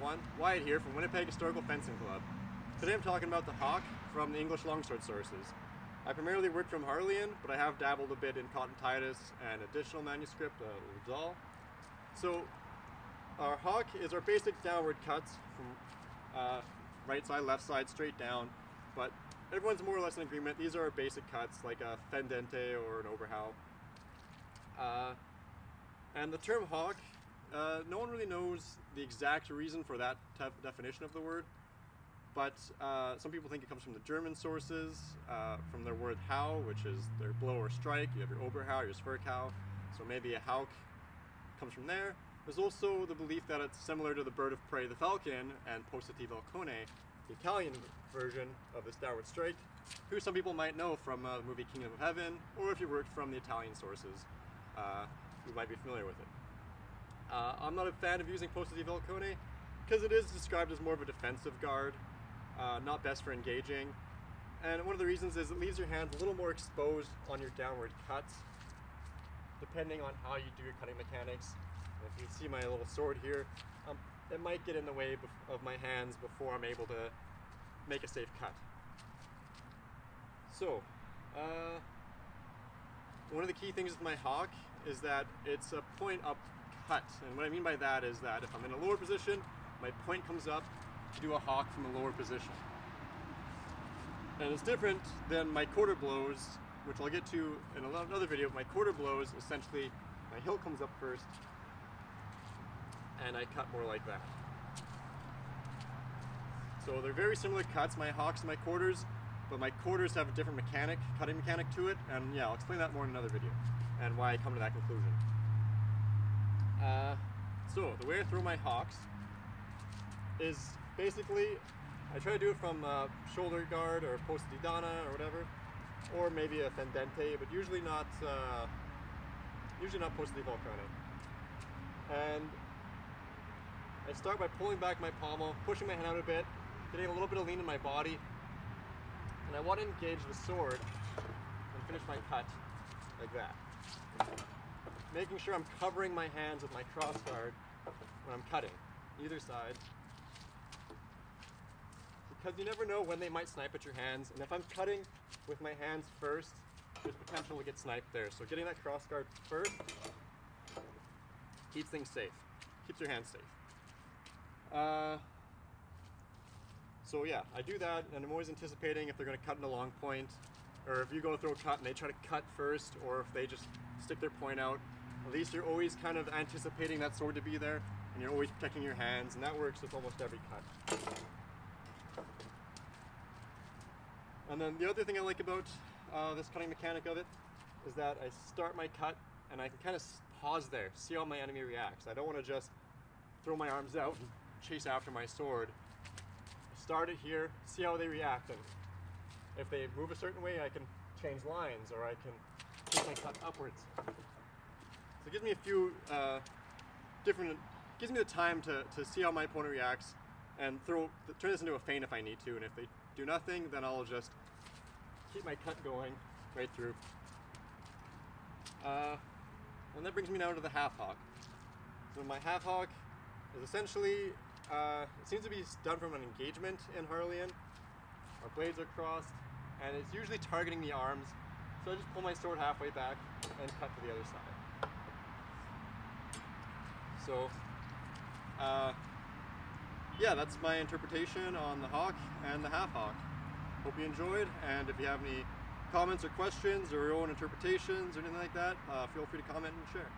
everyone, Wyatt here from Winnipeg Historical Fencing Club. Today I'm talking about the Hauke from the English longsword sources. I primarily work from Harleian, but I have dabbled a bit in Cotton Titus and additional manuscript, Udal. So our Hauke is our basic downward cuts from right side, left side, straight down, but everyone's more or less in agreement. These are our basic cuts, like a fendente or an Oberhau. And the term Hauke, no one really knows the exact reason for that definition of the word, but some people think it comes from the German sources, from their word Hau, which is their blow or strike. You have your Oberhau, your Zwerghau, so maybe a Hauke comes from there. There's also the belief that it's similar to the bird of prey, the falcon, and Posta di Falcone, the Italian version of this downward strike, who some people might know from the movie Kingdom of Heaven, or if you worked from the Italian sources, you might be familiar with it. I'm not a fan of using Posta di Falcone because it is described as more of a defensive guard, not best for engaging, and one of the reasons is it leaves your hands a little more exposed on your downward cuts, depending on how you do your cutting mechanics. If you see my little sword here, it might get in the way of my hands before I'm able to make a safe cut. So, one of the key things with my Hauke is that it's a point up cut. And what I mean by that is that if I'm in a lower position, my point comes up to do a Hauke from a lower position. And it's different than my quarter blows, which I'll get to in another video. My quarter blows, essentially, my hilt comes up first, and I cut more like that. So they're very similar cuts, my Haukes and my quarters, but my quarters have a different cutting mechanic to it, and yeah, I'll explain that more in another video, and why I come to that conclusion. So the way I throw my Haukes is basically, I try to do it from shoulder guard or posta di donna or whatever, or maybe a fendente, but usually not posta di falcone. And I start by pulling back my pommel, pushing my hand out a bit, getting a little bit of lean in my body, and I want to engage the sword and finish my cut like that. Making sure I'm covering my hands with my cross guard when I'm cutting, either side. Because you never know when they might snipe at your hands, and if I'm cutting with my hands first, there's potential to get sniped there. So getting that cross guard first keeps things safe, keeps your hands safe. So yeah, I do that, and I'm always anticipating if they're going to cut in a long point, or if you go throw a cut and they try to cut first, or if they just stick their point out. At least you're always kind of anticipating that sword to be there, and you're always protecting your hands, and that works with almost every cut. And then the other thing I like about this cutting mechanic of it is that I start my cut, and I can kind of pause there, see how my enemy reacts. I don't want to just throw my arms out and chase after my sword. Start it here, see how they react, and if they move a certain way, I can change lines, or I can take my cut upwards. So it gives me a few gives me the time to see how my opponent reacts, and turn this into a feint if I need to, and if they do nothing, then I'll just keep my cut going right through. And that brings me now to the Half Hauke. So my Half Hauke is essentially, it seems to be done from an engagement in Harleian. Our blades are crossed, and it's usually targeting the arms. So I just pull my sword halfway back and cut to the other side. So, yeah, that's my interpretation on the Hauke and the Half Hauke. Hope you enjoyed, and if you have any comments or questions or your own interpretations or anything like that, feel free to comment and share.